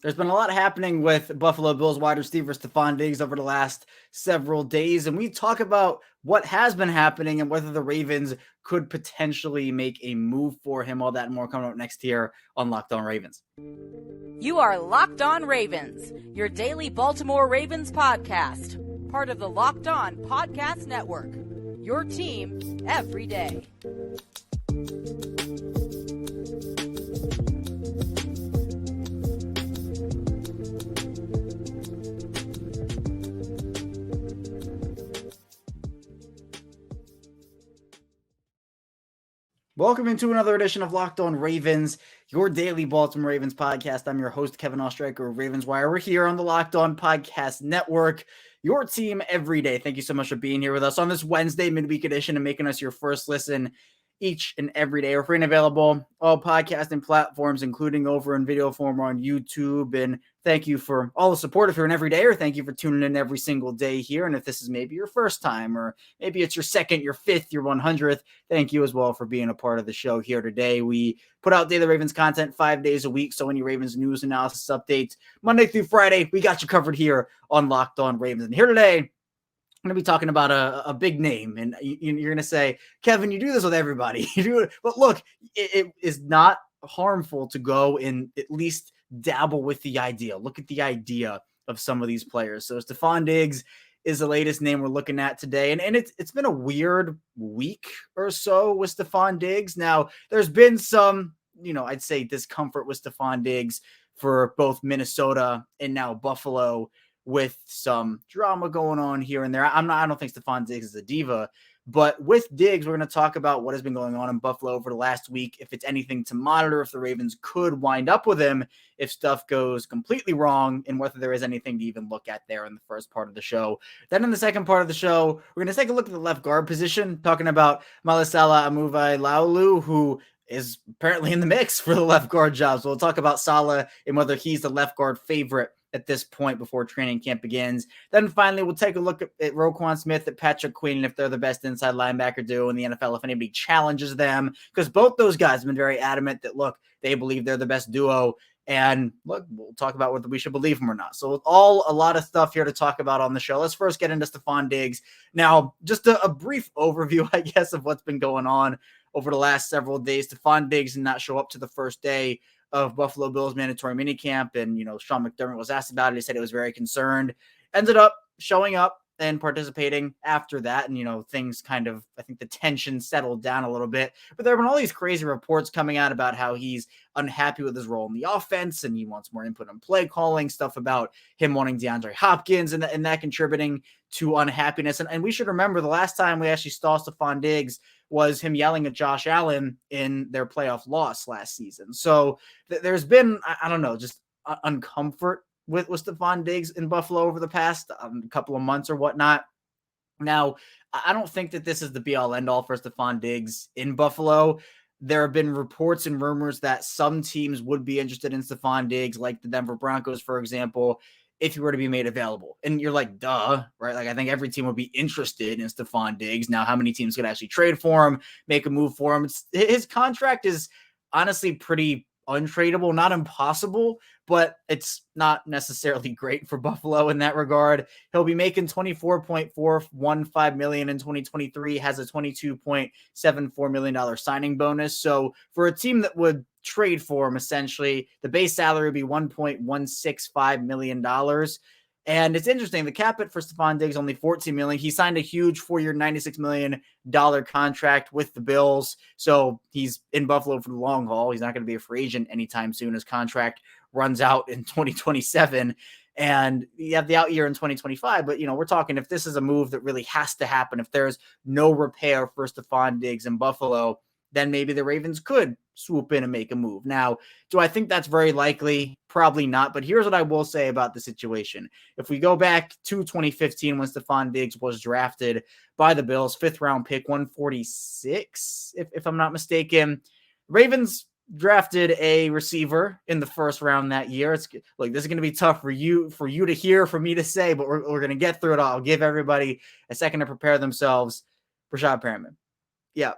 There's been a lot happening with Buffalo Bills wide receiver Stefon Diggs over the last several days, and we talk about what has been happening and whether the Ravens could potentially make a move for him. All that and more coming up next here on Locked On Ravens. You are Locked On Ravens, your daily Baltimore Ravens podcast, part of the Locked On Podcast Network, your team every day. Welcome into another edition of Locked On Ravens, your daily Baltimore Ravens podcast. I'm your host, Kevin Oestreicher of Ravens Wire. We're here on the Locked On Podcast Network, your team every day. Thank you so much for being here with us on this Wednesday midweek edition and making us your first listen each and every day. We're free and available all podcasting platforms, including over in video form on YouTube. And thank you for all the support if you're an everydayer. Thank you for tuning in every single day here. And if this is maybe your first time, or maybe it's your second, your fifth, your 100th, thank you as well for being a part of the show here today. We put out Daily Ravens content 5 days a week. So any Ravens news, analysis, updates, Monday through Friday, we got you covered here on Locked On Ravens. And here today, I'm going to be talking about a big name, and you're going to say, Kevin, you do this with everybody. You do it. But look, it is not harmful to go and at least dabble with the idea. Look at the idea of some of these players. So Stefon Diggs is the latest name we're looking at today. And it's been a weird week or so with Stefon Diggs. Now, there's been some, I'd say discomfort with Stefon Diggs for both Minnesota and now Buffalo, with some drama going on here and there. I don't think Stefon Diggs is a diva, but with Diggs, we're going to talk about what has been going on in Buffalo over the last week. If it's anything to monitor, if the Ravens could wind up with him, if stuff goes completely wrong, and whether there is anything to even look at there in the first part of the show. Then in the second part of the show, we're going to take a look at the left guard position, talking about Malaesala Aumavae-Laulu, who is apparently in the mix for the left guard job. So we'll talk about Salah and whether he's the left guard favorite at this point before training camp begins. Then finally, we'll take a look at Roquan Smith, at Patrick Queen, and if they're the best inside linebacker duo in the NFL, if anybody challenges them, because both those guys have been very adamant that, look, they believe they're the best duo. And look, we'll talk about whether we should believe them or not. So a lot of stuff here to talk about on the show. Let's first get into Stefon Diggs. Now, just a brief overview, I guess, of what's been going on over the last several days. Stefon Diggs did not show up to the first day of Buffalo Bills mandatory minicamp. And, Sean McDermott was asked about it. He said he was very concerned. Ended up showing up and participating after that. And, things kind of, I think the tension settled down a little bit. But there have been all these crazy reports coming out about how he's unhappy with his role in the offense and he wants more input on play calling, stuff about him wanting DeAndre Hopkins and that contributing to unhappiness. And we should remember the last time we actually saw Stefon Diggs was him yelling at Josh Allen in their playoff loss last season. So there's been, I don't know, just uncomfort with Stefon Diggs in Buffalo over the past couple of months or whatnot. Now, I don't think that this is the be-all, end-all for Stefon Diggs in Buffalo. There have been reports and rumors that some teams would be interested in Stefon Diggs, like the Denver Broncos, for example, if he were to be made available. And you're like, duh, right? Like, I think every team would be interested in Stefon Diggs. Now, how many teams could actually trade for him, make a move for him? His contract is honestly pretty untradeable, not impossible, but it's not necessarily great for Buffalo in that regard. He'll be making $24.415 million in 2023, has a $22.74 million signing bonus. So for a team that would trade for him, essentially, the base salary would be $1.165 million. And it's interesting, the cap hit for Stefon Diggs only $14 million. He signed a huge 4-year, $96 million contract with the Bills. So he's in Buffalo for the long haul. He's not going to be a free agent anytime soon. His contract runs out in 2027. And you have the out year in 2025. But, we're talking if this is a move that really has to happen, if there's no repair for Stefon Diggs in Buffalo, then maybe the Ravens could swoop in and make a move. Now, do I think that's very likely? Probably not. But here's what I will say about the situation. If we go back to 2015 when Stefon Diggs was drafted by the Bills, 5th round pick, 146, if I'm not mistaken, Ravens drafted a receiver in the first round that year. It's like, this is going to be tough for you to hear, for me to say, but we're going to get through it all. I'll give everybody a second to prepare themselves. Rashad Perriman. Yeah.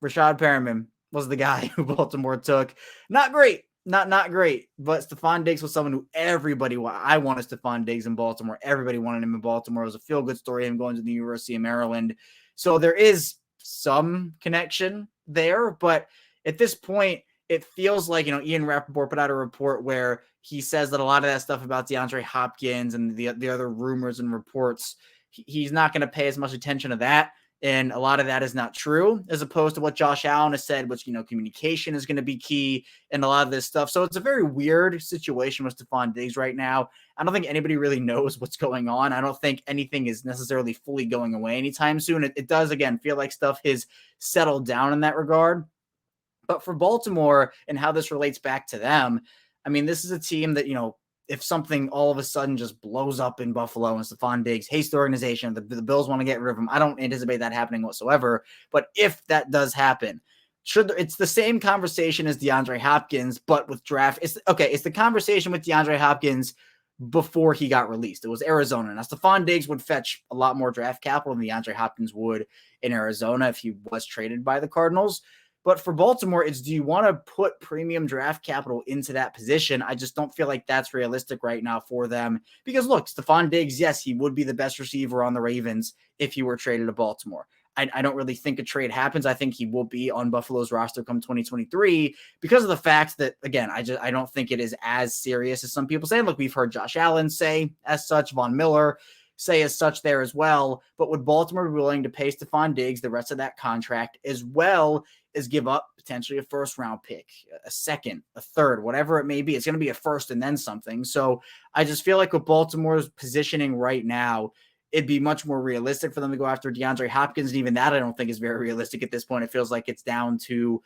Rashad Perriman was the guy who Baltimore took. Not great not great. But Stefon Diggs was someone who I wanted Stefon Diggs in Baltimore. Everybody wanted him in Baltimore. It was a feel-good story, him going to the University of Maryland. So there is some connection there. But at this point, it feels like, Ian Rappaport put out a report where he says that a lot of that stuff about DeAndre Hopkins and the other rumors and reports, he's not going to pay as much attention to that. And a lot of that is not true, as opposed to what Josh Allen has said, which, communication is going to be key and a lot of this stuff. So it's a very weird situation with Stefon Diggs right now. I don't think anybody really knows what's going on. I don't think anything is necessarily fully going away anytime soon. It does, again, feel like stuff has settled down in that regard. But for Baltimore and how this relates back to them, I mean, this is a team that, if something all of a sudden just blows up in Buffalo and Stefon Diggs hates the organization, the Bills want to get rid of him, I don't anticipate that happening whatsoever. But if that does happen, it's the same conversation as DeAndre Hopkins, but with draft. It's the conversation with DeAndre Hopkins before he got released. It was Arizona. Now, Stefon Diggs would fetch a lot more draft capital than DeAndre Hopkins would in Arizona if he was traded by the Cardinals. But for Baltimore, do you want to put premium draft capital into that position? I just don't feel like that's realistic right now for them. Because look, Stefon Diggs, yes, he would be the best receiver on the Ravens if he were traded to Baltimore. I don't really think a trade happens. I think he will be on Buffalo's roster come 2023 because of the fact that, again, I don't think it is as serious as some people say. Look, we've heard Josh Allen say as such, Von Miller say as such there as well. But would Baltimore be willing to pay Stefon Diggs the rest of that contract as well as give up potentially a first-round pick, a second, a third, whatever it may be? It's going to be a first and then something. So I just feel like with Baltimore's positioning right now, it'd be much more realistic for them to go after DeAndre Hopkins. And even that, I don't think is very realistic at this point. It feels like it's down to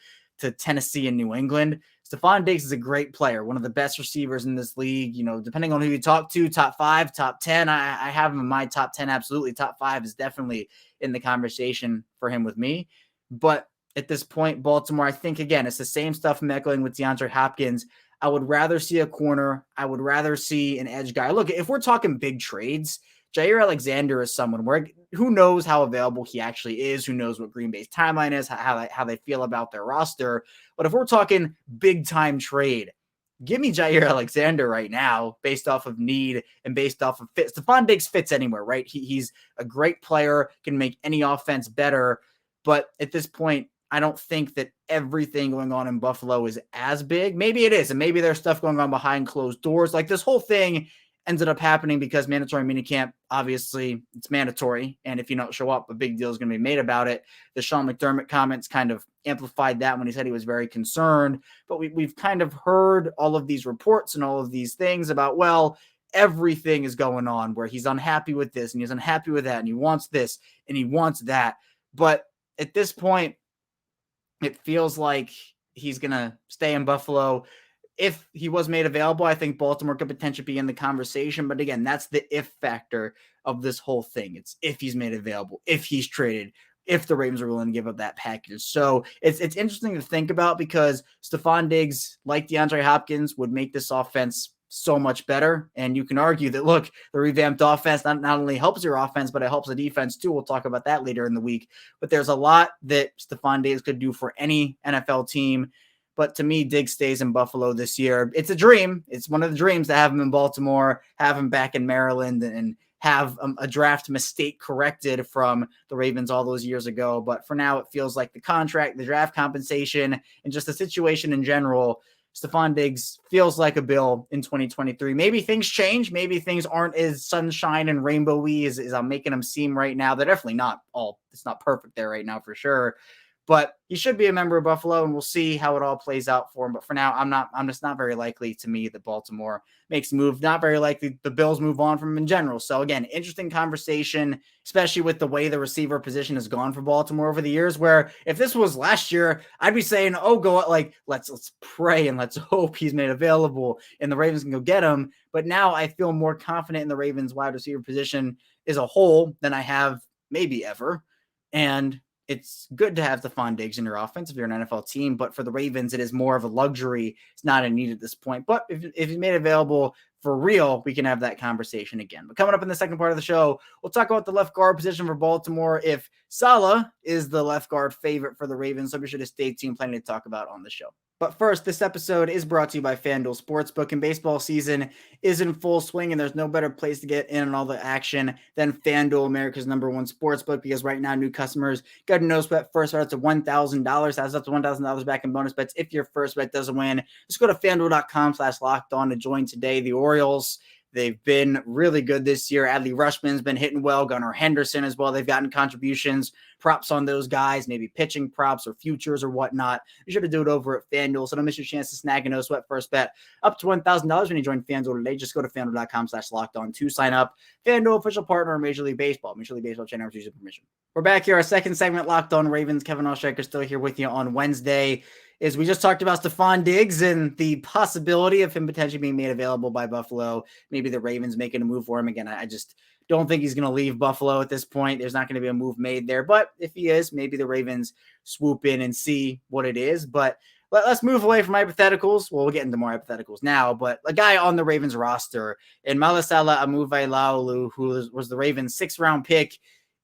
Tennessee and New England. Stefon Diggs is a great player, one of the best receivers in this league. Depending on who you talk to, top 5, top 10, I have him in my top 10. Absolutely. Top 5 is definitely in the conversation for him with me. But at this point, Baltimore, I think, again, it's the same stuff I'm echoing with DeAndre Hopkins. I would rather see a corner. I would rather see an edge guy. Look, if we're talking big trades, Jair Alexander is someone where who knows how available he actually is, who knows what Green Bay's timeline is, how they feel about their roster. But if we're talking big time trade, give me Jair Alexander right now based off of need and based off of fit. Stefon Diggs fits anywhere, right? He's a great player, can make any offense better. But at this point, I don't think that everything going on in Buffalo is as big. Maybe it is, and maybe there's stuff going on behind closed doors. Like this whole thing ended up happening because mandatory minicamp, obviously, it's mandatory. And if you don't show up, a big deal is going to be made about it. The Sean McDermott comments kind of amplified that when he said he was very concerned. But we've kind of heard all of these reports and all of these things about, well, everything is going on where he's unhappy with this and he's unhappy with that and he wants this and he wants that. But at this point, it feels like he's going to stay in Buffalo. If he was made available, I think Baltimore could potentially be in the conversation. But again, that's the if factor of this whole thing. It's if he's made available, if he's traded, if the Ravens are willing to give up that package. So it's interesting to think about because Stefon Diggs, like DeAndre Hopkins, would make this offense so much better. And you can argue that, look, the revamped offense not only helps your offense, but it helps the defense too. We'll talk about that later in the week. But there's a lot that Stefon Diggs could do for any NFL team. But to me, Diggs stays in Buffalo this year. It's a dream. It's one of the dreams to have him in Baltimore, have him back in Maryland, and have a draft mistake corrected from the Ravens all those years ago. But for now, it feels like the contract, the draft compensation, and just the situation in general, Stefon Diggs feels like a Bill in 2023. Maybe things change. Maybe things aren't as sunshine and rainbowy as I'm making them seem right now. They're definitely not all. It's not perfect there right now for sure. But he should be a member of Buffalo, and we'll see how it all plays out for him. But for now, I'm just not very likely to me that Baltimore makes a move. Not very likely the Bills move on from him in general. So again, interesting conversation, especially with the way the receiver position has gone for Baltimore over the years, where if this was last year, I'd be saying, oh, go like, let's pray and let's hope he's made available and the Ravens can go get him. But now I feel more confident in the Ravens wide receiver position as a whole than I have maybe ever. And it's good to have Stefon Diggs in your offense if you're an NFL team, but for the Ravens, it is more of a luxury. It's not a need at this point. But if he's made available for real, we can have that conversation again. But coming up in the second part of the show, we'll talk about the left guard position for Baltimore. If Salah is the left guard favorite for the Ravens, so be sure to stay tuned. Plenty to talk about on the show. But first, this episode is brought to you by FanDuel Sportsbook, and baseball season is in full swing, and there's no better place to get in on all the action than FanDuel, America's #1 sportsbook, because right now new customers get a no sweat first bet up to $1,000. That's up to $1,000 back in bonus bets if your first bet doesn't win. Just go to FanDuel.com/lockedon to join today. The Orioles, they've been really good this year. Adley Rutschman's been hitting well. Gunnar Henderson as well. They've gotten contributions, props on those guys, maybe pitching props or futures or whatnot. You should do it over at FanDuel, so don't miss your chance to snag a no sweat first bet up to $1,000 when you join FanDuel today. Just go to FanDuel.com/lockedon to sign up. FanDuel, official partner of Major League Baseball. Major League Baseball channel user permission. We're back here, our second segment, Locked On Ravens. Kevin Oestreicher still here with you on Wednesday. Is we just talked about Stefon Diggs and the possibility of him potentially being made available by Buffalo. Maybe the Ravens making a move for him. Again, I just don't think he's going to leave Buffalo at this point. There's not going to be a move made there. But if he is, maybe the Ravens swoop in and see what it is. But let's move away from hypotheticals. Well, we'll get into more hypotheticals now. But a guy on the Ravens roster, in Malaesala Aumavae-Laulu, who was the Ravens' 6th-round pick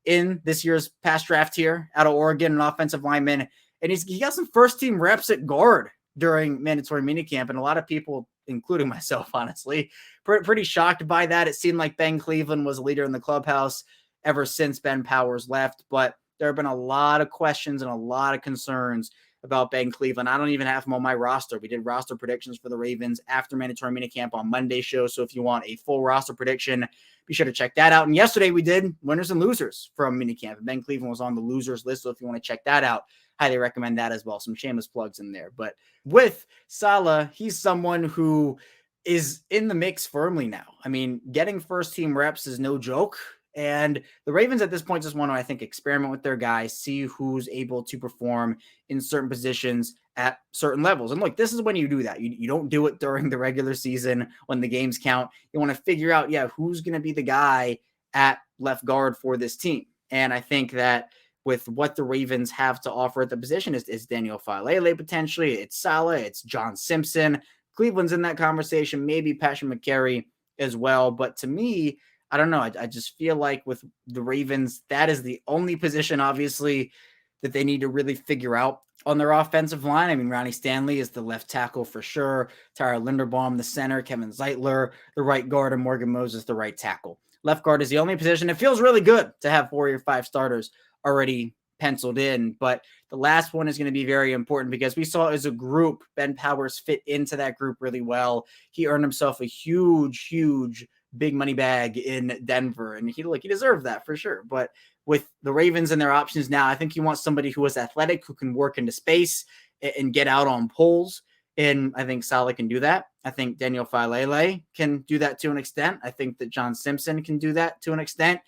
in this year's past draft here out of Oregon, an offensive lineman. And he got some first-team reps at guard during mandatory minicamp, and a lot of people, including myself, honestly, pretty shocked by that. It seemed like Ben Cleveland was a leader in the clubhouse ever since Ben Powers left, but there have been a lot of questions and a lot of concerns about Ben Cleveland. I don't even have him on my roster. We did roster predictions for the Ravens after mandatory minicamp on Monday's show, so if you want a full roster prediction, be sure to check that out. And yesterday we did winners and losers from minicamp, and Ben Cleveland was on the losers list, so if you want to check that out, highly recommend that as well. Some shameless plugs in there. But with Salah, he's someone who is in the mix firmly now. I mean, getting first-team reps is no joke. And the Ravens at this point just want to, I think, experiment with their guys, see who's able to perform in certain positions at certain levels. And look, this is when you do that. You don't do it during the regular season when the games count. You want to figure out, who's going to be the guy at left guard for this team. And I think that with what the Ravens have to offer at the position is Daniel Faalele potentially. It's Salah. It's John Simpson. Cleveland's in that conversation. Maybe Patrick McCary as well. But to me, I don't know. I just feel like with the Ravens, that is the only position, obviously, that they need to really figure out on their offensive line. I mean, Ronnie Stanley is the left tackle for sure. Tyler Linderbaum, the center. Kevin Zeitler, the right guard. And Morgan Moses, the right tackle. Left guard is the only position. It feels really good to have 4 or 5 starters already penciled in, but the last one is going to be very important because we saw as a group, Ben Powers fit into that group really well. He earned himself a huge big money bag in Denver, and he deserved that for sure. But with the Ravens and their options now, I think you want somebody who is athletic, who can work into space and get out on pulls. And I think Salah can do that. I think Daniel Faalele can do that to an extent. I think that John Simpson can do that to an extent.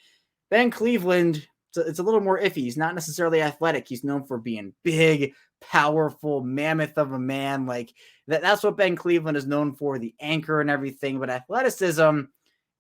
Ben Cleveland, it's a little more iffy. He's not necessarily athletic. He's known for being big, powerful, mammoth of a man. Like that's what Ben Cleveland is known for, the anchor and everything. But athleticism,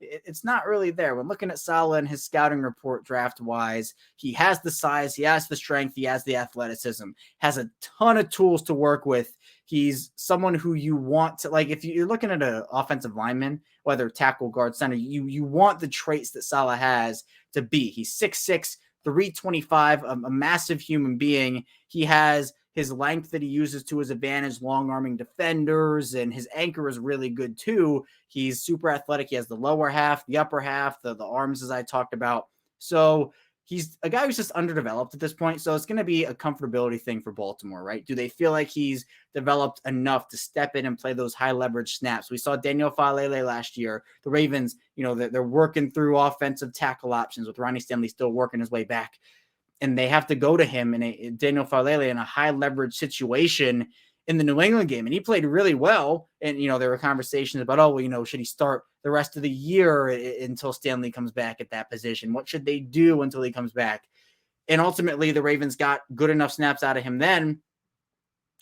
it's not really there. When looking at Salah and his scouting report draft-wise, he has the size, he has the strength, he has the athleticism, has a ton of tools to work with. He's someone who you want to, like, if you're looking at an offensive lineman, whether tackle, guard, center, you want the traits that Salah has to be. He's 6'6", 325, a massive human being. He has his length that he uses to his advantage, long-arming defenders, and his anchor is really good too. He's super athletic. He has the lower half, the upper half, the arms, as I talked about. So he's a guy who's just underdeveloped at this point. So it's going to be a comfortability thing for Baltimore, right? Do they feel like he's developed enough to step in and play those high leverage snaps? We saw Daniel Faalele last year. The Ravens, they're working through offensive tackle options with Ronnie Stanley still working his way back. And they have to go to him in Daniel Faalele in a high leverage situation in the New England game. And he played really well. And, there were conversations about, should he start the rest of the year until Stanley comes back at that position? What should they do until he comes back? And ultimately, the Ravens got good enough snaps out of him then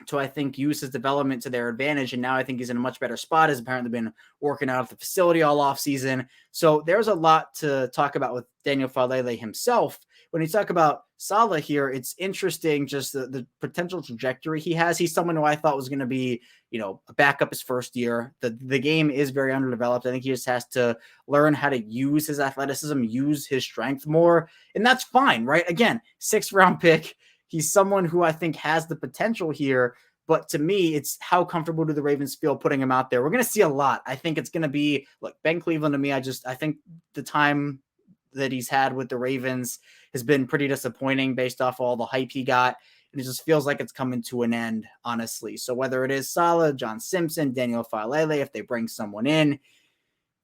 to, I think, use his development to their advantage. And now I think he's in a much better spot. Has apparently been working out at the facility all offseason. So there's a lot to talk about with Daniel Faalele himself. When you talk about Salah here, it's interesting just the potential trajectory he has. He's someone who I thought was going to be, a backup his first year. The game is very underdeveloped. I think he just has to learn how to use his athleticism, use his strength more. And that's fine, right? Again, 6th round pick. He's someone who I think has the potential here, But to me, it's how comfortable do the Ravens feel putting him out there? We're going to see a lot. I think it's going to be, look, Ben Cleveland to me, I think the time that he's had with the Ravens has been pretty disappointing based off all the hype he got. And it just feels like it's coming to an end, honestly. So whether it is Saleh, John Simpson, Daniel Falele, if they bring someone in,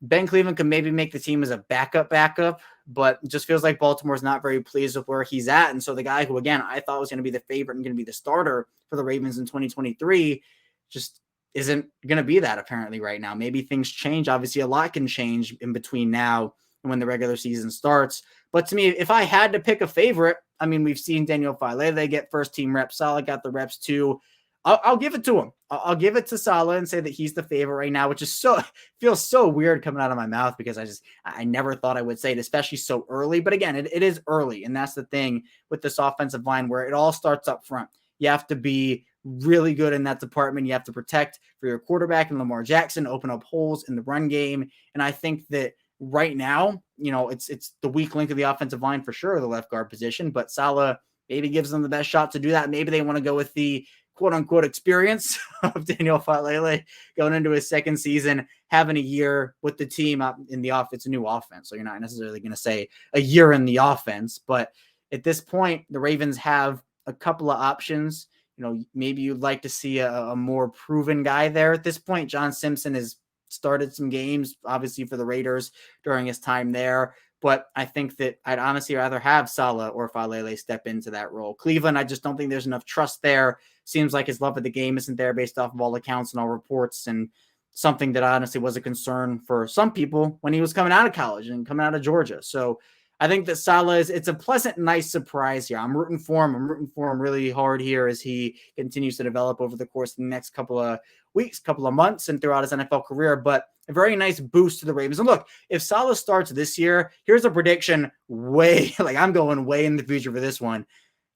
Ben Cleveland could maybe make the team as a backup, but it just feels like Baltimore's not very pleased with where he's at. And so the guy who, again, I thought was going to be the favorite and going to be the starter for the Ravens in 2023 just isn't going to be that apparently right now. Maybe things change. Obviously, a lot can change in between now and when the regular season starts. But to me, if I had to pick a favorite, I mean, we've seen Daniel Falele get first team reps. Saleh got the reps too. I'll give it to him. I'll give it to Saleh and say that he's the favorite right now, which is feels so weird coming out of my mouth because I never thought I would say it, especially so early. But again, it is early. And that's the thing with this offensive line where it all starts up front. You have to be really good in that department. You have to protect for your quarterback and Lamar Jackson, open up holes in the run game. And I think that right now, it's the weak link of the offensive line for sure, the left guard position, but Saleh maybe gives them the best shot to do that. Maybe they want to go with the quote unquote experience of Daniel Falele going into his second season, having a year with the team in the offense. It's a new offense. So you're not necessarily going to say a year in the offense, but at this point, the Ravens have a couple of options. Maybe you'd like to see a more proven guy there at this point. John Simpson has started some games, obviously, for the Raiders during his time there. But I think that I'd honestly rather have Saleh or Falele step into that role. Cleveland, I just don't think there's enough trust there. Seems like his love of the game isn't there based off of all accounts and all reports, and something that honestly was a concern for some people when he was coming out of college and coming out of Georgia. So I think that Saleh it's a pleasant, nice surprise here. I'm rooting for him. I'm rooting for him really hard here as he continues to develop over the course of the next couple of weeks, couple of months, and throughout his NFL career. But a very nice boost to the Ravens. And look, if Saleh starts this year, here's a prediction I'm going way in the future for this one.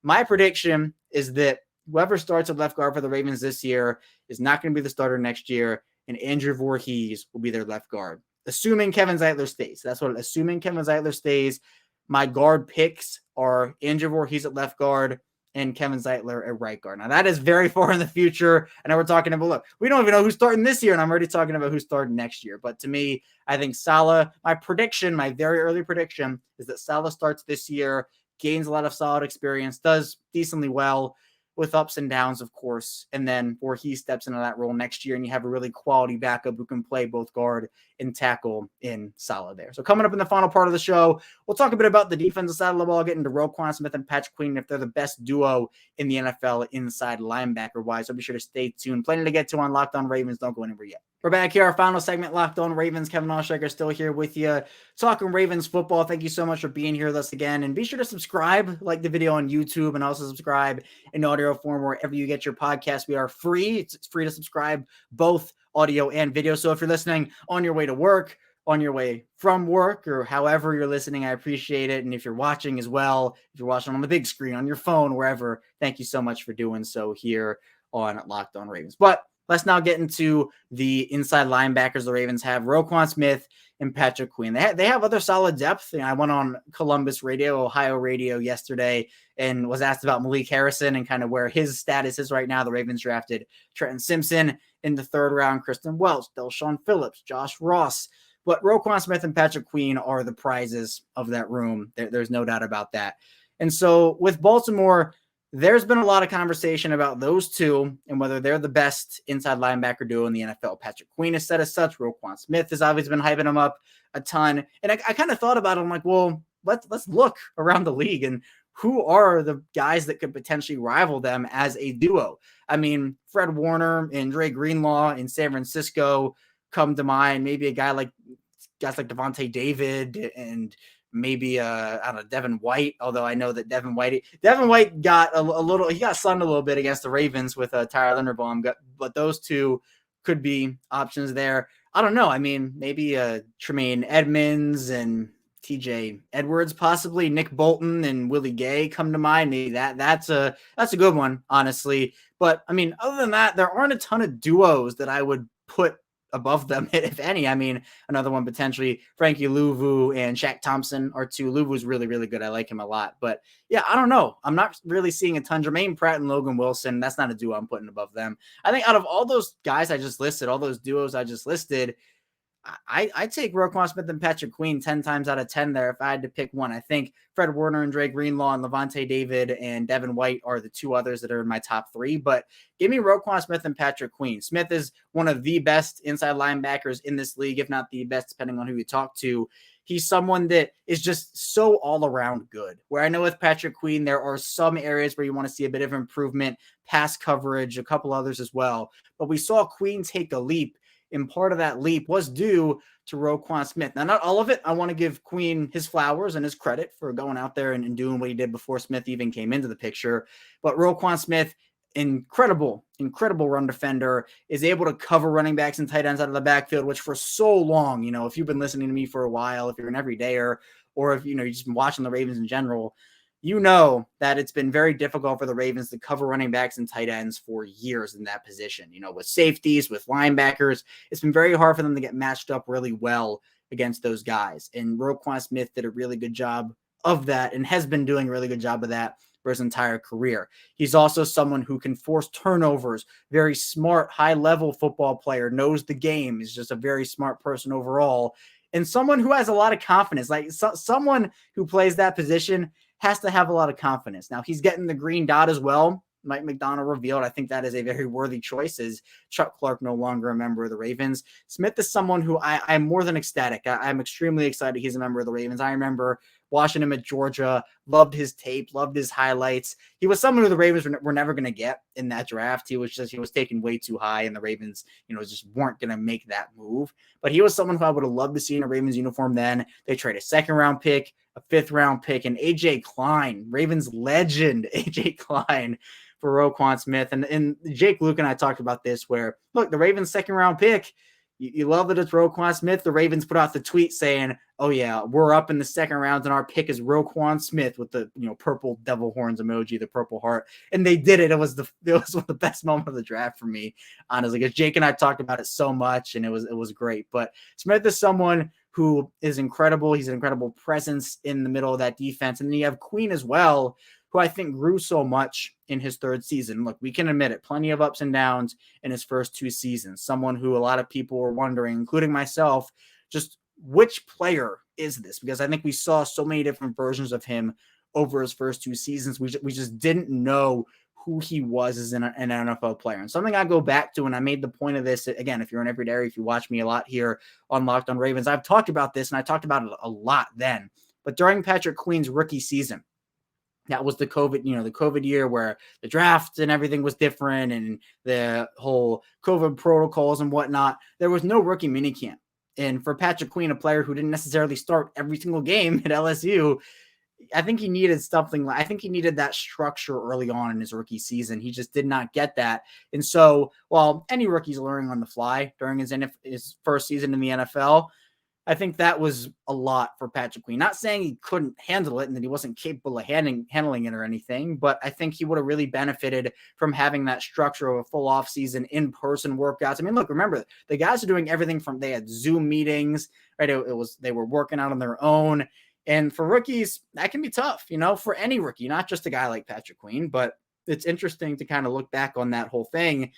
My prediction is that whoever starts at left guard for the Ravens this year is not going to be the starter next year, and Andrew Voorhees will be their left guard. Assuming Kevin Zeitler stays. Assuming Kevin Zeitler stays, my guard picks are Andrew Voorhees at left guard and Kevin Zeitler at right guard. Now, that is very far in the future. I know we're talking about, look, we don't even know who's starting this year, and I'm already talking about who's starting next year. But to me, I think Saleh, my very early prediction is that Saleh starts this year, gains a lot of solid experience, does decently well, with ups and downs, of course, and then Voorhees steps into that role next year, and you have a really quality backup who can play both guard and tackle in Saleh there. So coming up in the final part of the show, we'll talk a bit about the defensive side of the ball, get into Roquan Smith and Patrick Queen, if they're the best duo in the NFL inside linebacker-wise. So be sure to stay tuned. Plenty to get to on Locked On Ravens. Don't go anywhere yet. We're back here, our final segment, Locked On Ravens. Kevin Oestreicher still here with you, talking Ravens football. Thank you so much for being here with us again. And be sure to subscribe, like the video on YouTube, and also subscribe in audio form wherever you get your podcast. We are free. It's free to subscribe, both audio and video. So if you're listening on your way to work, on your way from work, or however you're listening, I appreciate it. And if you're watching as well, if you're watching on the big screen, on your phone, wherever, thank you so much for doing so here on Locked On Ravens. But let's now get into the inside linebackers the Ravens have, Roquan Smith and Patrick Queen. They have other solid depth. I went on Columbus radio, Ohio radio yesterday, and was asked about Malik Harrison and kind of where his status is right now. The Ravens drafted Trenton Simpson in the third round, Kristen Welch, Delshon Phillips, Josh Ross. But Roquan Smith and Patrick Queen are the prizes of that room. There's no doubt about that. And so with Baltimore, there's been a lot of conversation about those two and whether they're the best inside linebacker duo in the NFL. Patrick Queen has said as such. Roquan Smith has obviously been hyping him up a ton. And I kind of thought about it. I'm like, well, let's look around the league and who are the guys that could potentially rival them as a duo. I mean, Fred Warner and Dre Greenlaw in San Francisco come to mind. Maybe a guy like guys like Devontae David and maybe I don't know, Devin White, although I know that Devin White got he got sunned a little bit against the Ravens with Tyler Linderbaum, but those two could be options there. I don't know. I mean, maybe Tremaine Edmonds and TJ Edwards, possibly Nick Bolton and Willie Gay come to mind. Maybe that's a good one, honestly. But I mean, other than that, there aren't a ton of duos that I would put above them, if any. I mean, another one potentially, Frankie Louvu and Shaq Thompson are two. Louvu's really, really good. I like him a lot. But yeah, I don't know. I'm not really seeing a ton. Jermaine Pratt and Logan Wilson, that's not a duo I'm putting above them. I think out of all those guys I just listed, all those duos I just listed, I take Roquan Smith and Patrick Queen 10 times out of 10 there if I had to pick one. I think Fred Warner and Dre Greenlaw and Levante David and Devin White are the two others that are in my top three. But give me Roquan Smith and Patrick Queen. Smith is one of the best inside linebackers in this league, if not the best, depending on who you talk to. He's someone that is just so all around good. Where I know with Patrick Queen, there are some areas where you want to see a bit of improvement, pass coverage, a couple others as well. But we saw Queen take a leap. And part of that leap was due to Roquan Smith. Now, not all of it. I want to give Queen his flowers and his credit for going out there and doing what he did before Smith even came into the picture. But Roquan Smith, incredible run defender, is able to cover running backs and tight ends out of the backfield, which for so long, if you've been listening to me for a while, if you're an everydayer, or if, you've just been watching the Ravens in general, that it's been very difficult for the Ravens to cover running backs and tight ends for years in that position. With safeties, with linebackers, it's been very hard for them to get matched up really well against those guys. And Roquan Smith did a really good job of that and has been doing a really good job of that for his entire career. He's also someone who can force turnovers, very smart, high-level football player, knows the game, is just a very smart person overall, and someone who has a lot of confidence. Like someone who plays that position has to have a lot of confidence. Now, he's getting the green dot as well. Mike McDonald revealed, I think that is a very worthy choice, as Chuck Clark no longer a member of the Ravens. Smith is someone who I'm more than ecstatic. I'm extremely excited he's a member of the Ravens. I remember watching him at Georgia, loved his tape, loved his highlights. He was someone who the Ravens were never going to get in that draft. He was taken way too high, and the Ravens, just weren't going to make that move. But he was someone who I would have loved to see in a Ravens uniform then. They trade a second-round pick, a fifth-round pick, and A.J. Klein, Ravens legend A.J. Klein, for Roquan Smith. And Jake Luke and I talked about this, where, look, the Ravens second-round pick, you love that it's Roquan Smith. The Ravens put out the tweet saying, oh, yeah, we're up in the second round, and our pick is Roquan Smith with the purple devil horns emoji, the purple heart. And they did it. It was one of the best moments of the draft for me, honestly, because Jake and I talked about it so much, and it was great. But Smith is someone who is incredible. He's an incredible presence in the middle of that defense. And then you have Queen as well, who I think grew so much in his third season. Look, we can admit it, plenty of ups and downs in his first two seasons. Someone who a lot of people were wondering, including myself, just which player is this? Because I think we saw so many different versions of him over his first two seasons. We just didn't know who he was as an NFL player. And something I go back to, and I made the point of this, again, if you're an everyday, if you watch me a lot here on Locked on Ravens, I've talked about this, and I talked about it a lot then. But during Patrick Queen's rookie season, that was the COVID year where the draft and everything was different and the whole COVID protocols and whatnot. There was no rookie minicamp. And for Patrick Queen, a player who didn't necessarily start every single game at LSU, I think he needed that structure early on in his rookie season. He just did not get that. And so while any rookie's learning on the fly during his first season in the NFL, I think that was a lot for Patrick Queen. Not saying he couldn't handle it and that he wasn't capable of handling it or anything, but I think he would have really benefited from having that structure of a full offseason in-person workouts. I mean, look, remember, the guys are doing everything from, they had Zoom meetings, right? They were working out on their own. And for rookies, that can be tough, for any rookie, not just a guy like Patrick Queen. But it's interesting to kind of look back on that whole thing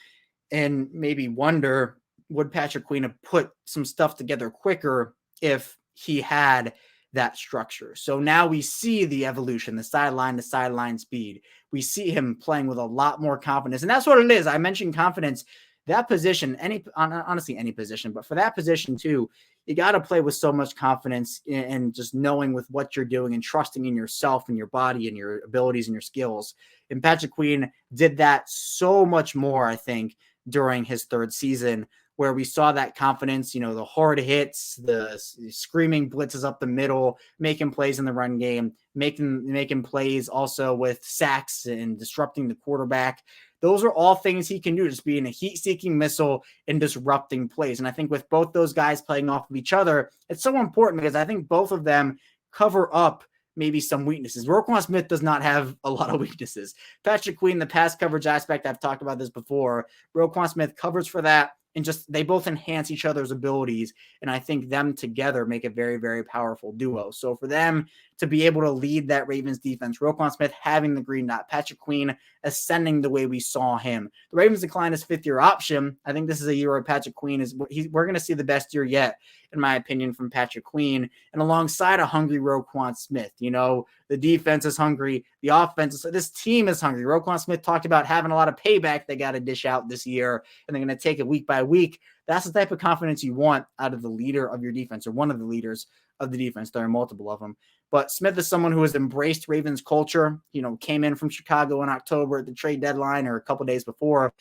and maybe wonder, would Patrick Queen have put some stuff together quicker if he had that structure? So now we see the evolution, the sideline to sideline speed. We see him playing with a lot more confidence. And that's what it is. I mentioned confidence. That position, honestly, any position, but for that position too, you got to play with so much confidence and just knowing with what you're doing and trusting in yourself and your body and your abilities and your skills. And Patrick Queen did that so much more, I think, during his third season, where we saw that confidence, the hard hits, the screaming blitzes up the middle, making plays in the run game, making plays also with sacks and disrupting the quarterback. Those are all things he can do, just being a heat-seeking missile and disrupting plays. And I think with both those guys playing off of each other, it's so important because I think both of them cover up maybe some weaknesses. Roquan Smith does not have a lot of weaknesses. Patrick Queen, the pass coverage aspect, I've talked about this before. Roquan Smith covers for that. and just they both enhance each other's abilities. And I think them together make a very, very powerful duo. So for them to be able to lead that Ravens defense, Roquan Smith having the green dot, Patrick Queen ascending the way we saw him. The Ravens declined his fifth-year option. I think this is a year where Patrick Queen we're going to see the best year yet, in my opinion, from Patrick Queen, and alongside a hungry Roquan Smith. The defense is hungry. The offense this team is hungry. Roquan Smith talked about having a lot of payback they got to dish out this year, and they're going to take it week by week. That's the type of confidence you want out of the leader of your defense, or one of the leaders of the defense. There are multiple of them. But Smith is someone who has embraced Ravens culture, came in from Chicago in October at the trade deadline or a couple days before,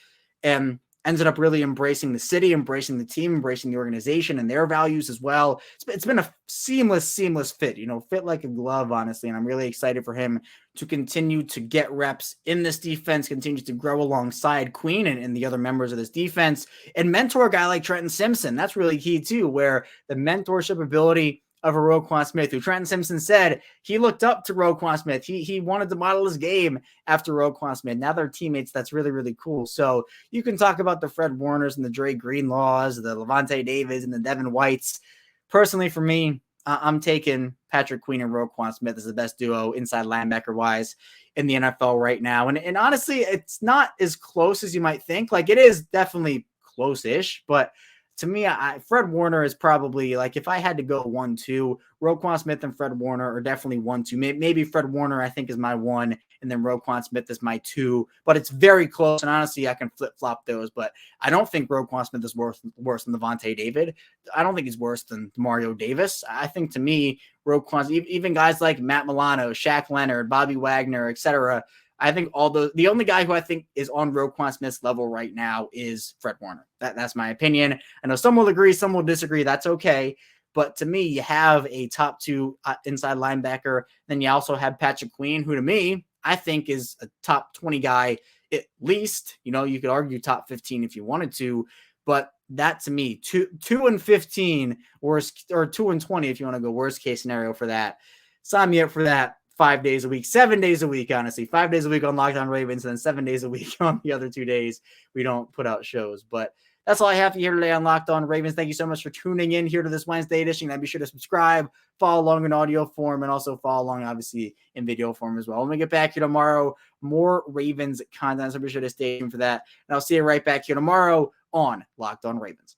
and ended up really embracing the city, embracing the team, embracing the organization and their values as well. It's been a seamless fit, fit like a glove, honestly. And I'm really excited for him to continue to get reps in this defense, continue to grow alongside Queen and the other members of this defense, and mentor a guy like Trenton Simpson. That's really key too, where the mentorship ability of a Roquan Smith, who Trenton Simpson said he looked up to Roquan Smith. He wanted to model his game after Roquan Smith. Now they're teammates. That's really, really cool. So you can talk about the Fred Warners and the Dre Greenlaws, the Levante Davids and the Devin Whites. Personally, for me, I'm taking Patrick Queen and Roquan Smith as the best duo inside linebacker-wise in the NFL right now. And honestly, it's not as close as you might think. Like, it is definitely close-ish, but to me, Fred Warner is probably, like, if I had to go 1-2, Roquan Smith and Fred Warner are definitely 1-2. Maybe Fred Warner, I think, is my 1, and then Roquan Smith is my 2. But it's very close, and honestly, I can flip-flop those. But I don't think Roquan Smith is worse than Levante David. I don't think he's worse than Mario Davis. I think, to me, Roquan, even guys like Matt Milano, Shaq Leonard, Bobby Wagner, etc., I think the only guy who I think is on Roquan Smith's level right now is Fred Warner. That's my opinion. I know some will agree, some will disagree. That's okay. But to me, you have a top 2 inside linebacker. Then you also have Patrick Queen, who to me, I think is a top 20 guy at least. You could argue top 15 if you wanted to. But that to me, 2-15 worst, or 2-20 if you want to go worst case scenario for that. Sign me up for that. 5 days a week, 7 days a week, honestly. 5 days a week on Locked On Ravens, and then 7 days a week on the other 2 days we don't put out shows. But that's all I have for you here today on Locked On Ravens. Thank you so much for tuning in here to this Wednesday edition. And be sure to subscribe, follow along in audio form, and also follow along, obviously, in video form as well. When we get back here tomorrow, more Ravens content, so be sure to stay tuned for that. And I'll see you right back here tomorrow on Locked On Ravens.